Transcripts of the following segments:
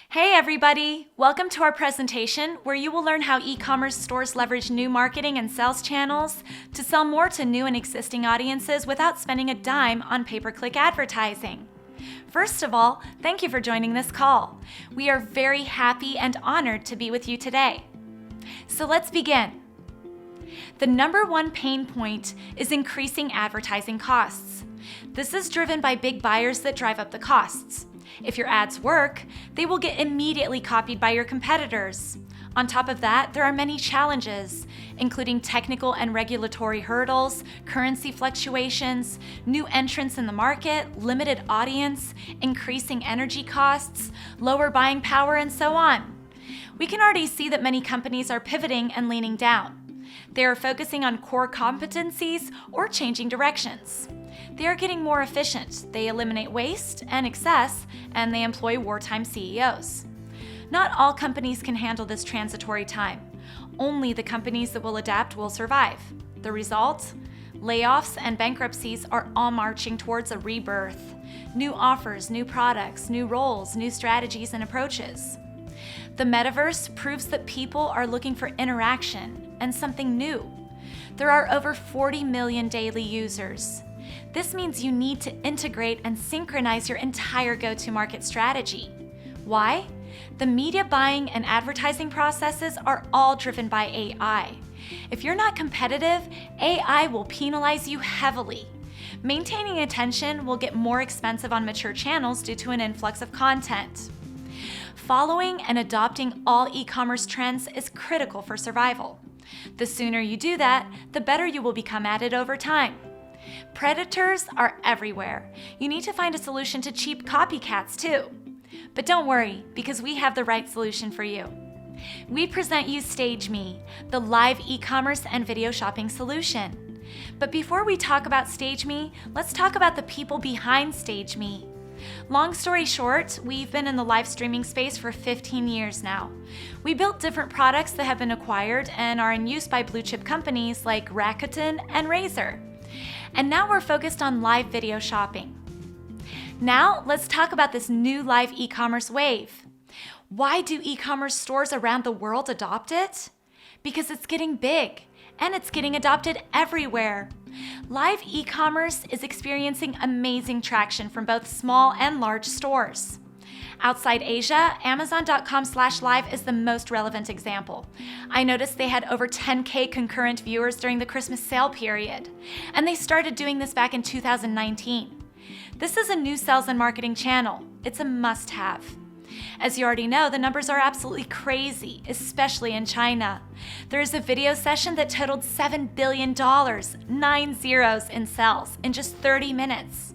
Hey everybody! Welcome to our presentation where you will learn how e-commerce stores leverage new marketing and sales channels to sell more to new and existing audiences without spending a dime on pay-per-click advertising. First of all, thank you for joining this call. We are very happy and honored to be with you today. So let's begin. The number one pain point is increasing advertising costs. This is driven by big buyers that drive up the costs. If your ads work, they will get immediately copied by your competitors. On top of that, there are many challenges, including technical and regulatory hurdles, currency fluctuations, new entrants in the market, limited audience, increasing energy costs, lower buying power, and so on. We can already see that many companies are pivoting and leaning down. They are focusing on core competencies or changing directions. They are getting more efficient, they eliminate waste and excess, and they employ wartime CEOs. Not all companies can handle this transitory time. Only the companies that will adapt will survive. The result? Layoffs and bankruptcies are all marching towards a rebirth. New offers, new products, new roles, new strategies and approaches. The metaverse proves that people are looking for interaction and something new. There are over 40 million daily users. This means you need to integrate and synchronize your entire go-to-market strategy. Why? The media buying and advertising processes are all driven by AI. If you're not competitive, AI will penalize you heavily. Maintaining attention will get more expensive on mature channels due to an influx of content. Following and adopting all e-commerce trends is critical for survival. The sooner you do that, the better you will become at it over time. Predators are everywhere. You need to find a solution to cheap copycats too. But don't worry, because we have the right solution for you. We present you StageMe, the live e-commerce and video shopping solution. But before we talk about StageMe, let's talk about the people behind StageMe. Long story short, we've been in the live streaming space for 15 years now. We built different products that have been acquired and are in use by blue chip companies like Rakuten and Razer. And now we're focused on live video shopping. Now let's talk about this new live e-commerce wave. Why do e-commerce stores around the world adopt it? Because it's getting big and it's getting adopted everywhere. Live e-commerce is experiencing amazing traction from both small and large stores. Outside Asia, Amazon.com/live is the most relevant example. I noticed they had over 10K concurrent viewers during the Christmas sale period, and they started doing this back in 2019. This is a new sales and marketing channel. It's a must-have. As you already know, the numbers are absolutely crazy, especially in China. There is a video session that totaled $7 billion, 9 zeros in sales, in just 30 minutes.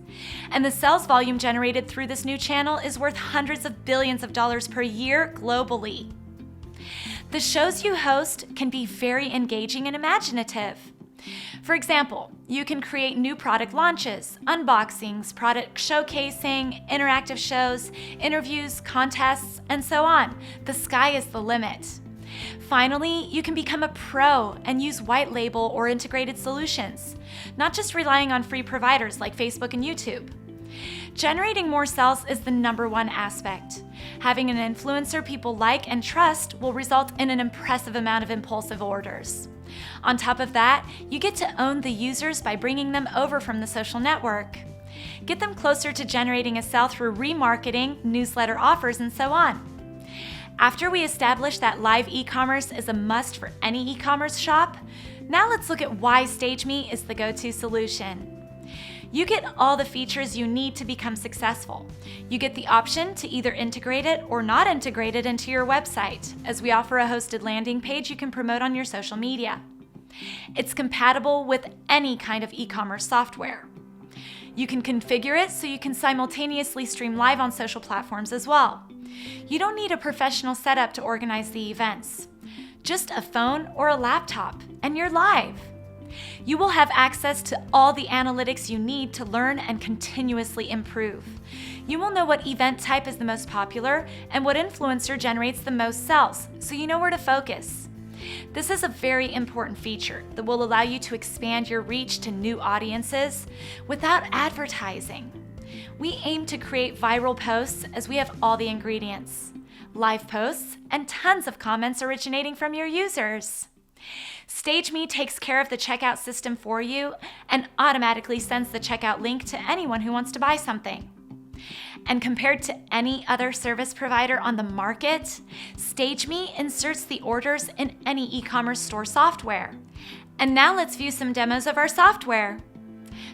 And the sales volume generated through this new channel is worth hundreds of billions of dollars per year globally. The shows you host can be very engaging and imaginative. For example, you can create new product launches, unboxings, product showcasing, interactive shows, interviews, contests, and so on. The sky is the limit. Finally, you can become a pro and use white label or integrated solutions, not just relying on free providers like Facebook and YouTube. Generating more sales is the number one aspect. Having an influencer people like and trust will result in an impressive amount of impulsive orders. On top of that, you get to own the users by bringing them over from the social network. Get them closer to generating a sale through remarketing, newsletter offers, and so on. After we establish that live e-commerce is a must for any e-commerce shop, now let's look at why StageMe is the go-to solution. You get all the features you need to become successful. You get the option to either integrate it or not integrate it into your website, as we offer a hosted landing page you can promote on your social media. It's compatible with any kind of e-commerce software. You can configure it so you can simultaneously stream live on social platforms as well. You don't need a professional setup to organize the events. Just a phone or a laptop, and you're live. You will have access to all the analytics you need to learn and continuously improve. You will know what event type is the most popular and what influencer generates the most sales, so you know where to focus. This is a very important feature that will allow you to expand your reach to new audiences without advertising. We aim to create viral posts as we have all the ingredients. live posts, and tons of comments originating from your users. StageMe takes care of the checkout system for you and automatically sends the checkout link to anyone who wants to buy something. And compared to any other service provider on the market, StageMe inserts the orders in any e-commerce store software. And now let's view some demos of our software.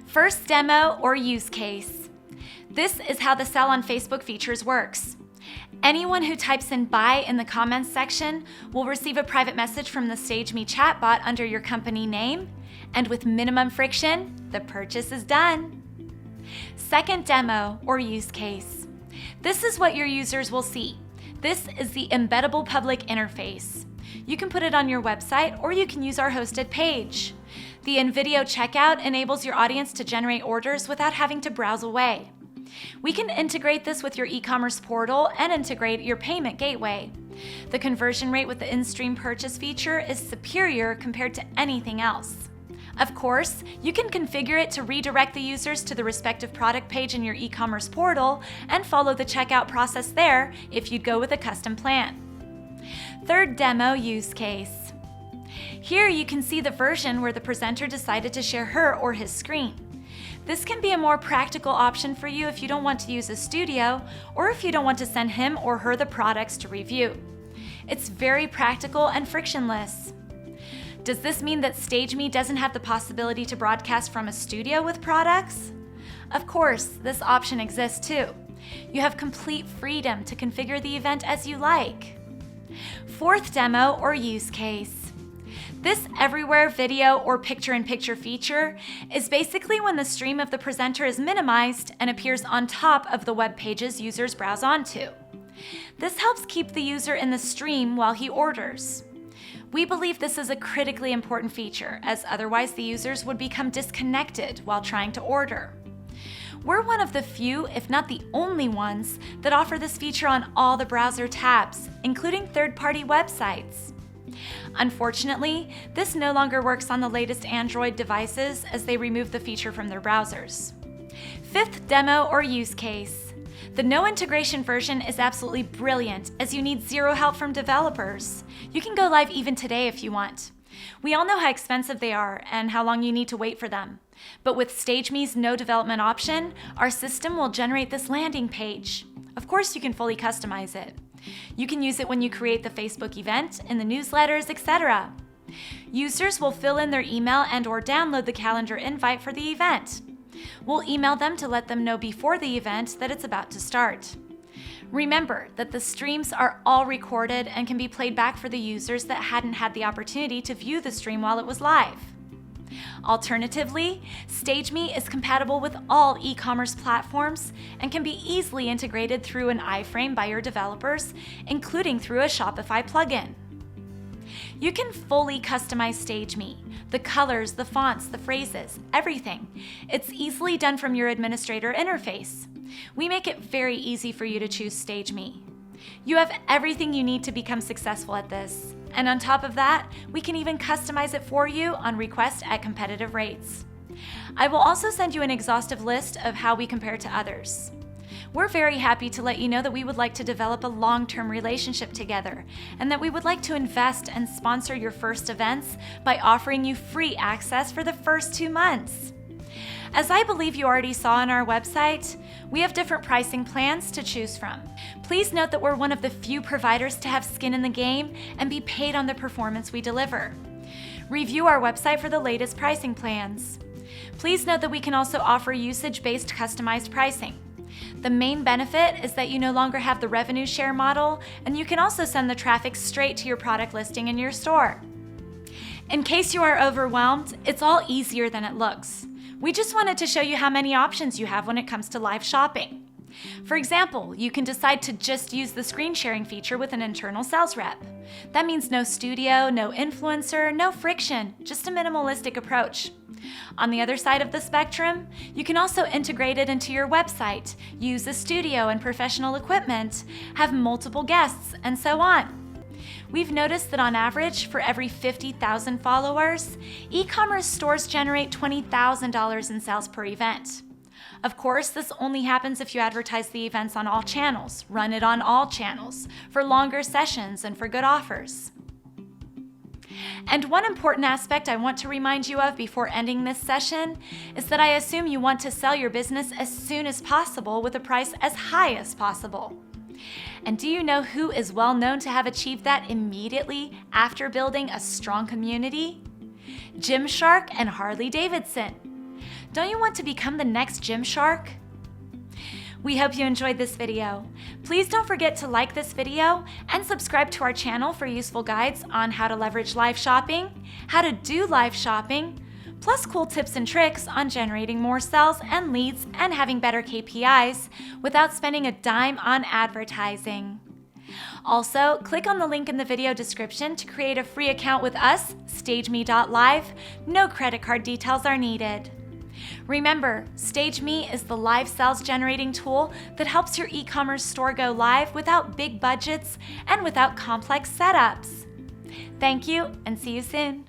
First demo or use case. This is how the Sell on Facebook features works. Anyone who types in buy in the comments section will receive a private message from the StageMe chatbot under your company name, and with minimum friction, the purchase is done. Second demo or use case. This is what your users will see. This is the embeddable public interface. You can put it on your website or you can use our hosted page. The in-video checkout enables your audience to generate orders without having to browse away. We can integrate this with your e-commerce portal and integrate your payment gateway. The conversion rate with the in-stream purchase feature is superior compared to anything else. Of course, you can configure it to redirect the users to the respective product page in your e-commerce portal and follow the checkout process there if you'd go with a custom plan. Third demo use case. Here you can see the version where the presenter decided to share her or his screen. This can be a more practical option for you if you don't want to use a studio or if you don't want to send him or her the products to review. It's very practical and frictionless. Does this mean that StageMe doesn't have the possibility to broadcast from a studio with products? Of course, this option exists too. You have complete freedom to configure the event as you like. Fourth demo or use case. This everywhere video or picture-in-picture feature is basically when the stream of the presenter is minimized and appears on top of the web pages users browse onto. This helps keep the user in the stream while he orders. We believe this is a critically important feature, as otherwise the users would become disconnected while trying to order. We're one of the few, if not the only ones, that offer this feature on all the browser tabs, including third-party websites. Unfortunately, this no longer works on the latest Android devices as they remove the feature from their browsers. Fifth demo or use case. The no integration version is absolutely brilliant as you need zero help from developers. You can go live even today if you want. We all know how expensive they are and how long you need to wait for them. But with StageMe's no development option, our system will generate this landing page. Of course, you can fully customize it. You can use it when you create the Facebook event, in the newsletters, etc. Users will fill in their email and/or download the calendar invite for the event. We'll email them to let them know before the event that it's about to start. Remember that the streams are all recorded and can be played back for the users that hadn't had the opportunity to view the stream while it was live. Alternatively, StageMe is compatible with all e-commerce platforms and can be easily integrated through an iframe by your developers, including through a Shopify plugin. You can fully customize StageMe, the colors, the fonts, the phrases, everything. It's easily done from your administrator interface. We make it very easy for you to choose StageMe. You have everything you need to become successful at this. And on top of that, we can even customize it for you on request at competitive rates. I will also send you an exhaustive list of how we compare to others. We're very happy to let you know that we would like to develop a long-term relationship together and that we would like to invest and sponsor your first events by offering you free access for the first 2 months. As I believe you already saw on our website, we have different pricing plans to choose from. Please note that we're one of the few providers to have skin in the game and be paid on the performance we deliver. Review our website for the latest pricing plans. Please note that we can also offer usage-based customized pricing. The main benefit is that you no longer have the revenue share model, and you can also send the traffic straight to your product listing in your store. In case you are overwhelmed, it's all easier than it looks. We just wanted to show you how many options you have when it comes to live shopping. For example, you can decide to just use the screen sharing feature with an internal sales rep. That means no studio, no influencer, no friction, just a minimalistic approach. On the other side of the spectrum, you can also integrate it into your website, use a studio and professional equipment, have multiple guests, and so on. We've noticed that on average, for every 50,000 followers, e-commerce stores generate $20,000 in sales per event. Of course, this only happens if you advertise the events on all channels, run it on all channels, for longer sessions, and for good offers. And one important aspect I want to remind you of before ending this session is that I assume you want to sell your business as soon as possible with a price as high as possible. And do you know who is well known to have achieved that immediately after building a strong community? Gymshark and Harley Davidson. Don't you want to become the next Gymshark? We hope you enjoyed this video. Please don't forget to like this video and subscribe to our channel for useful guides on how to leverage live shopping, how to do live shopping, plus cool tips and tricks on generating more sales and leads and having better KPIs without spending a dime on advertising. Also, click on the link in the video description to create a free account with us, StageMe.live. No credit card details are needed. Remember, StageMe is the live sales generating tool that helps your e-commerce store go live without big budgets and without complex setups. Thank you, and see you soon.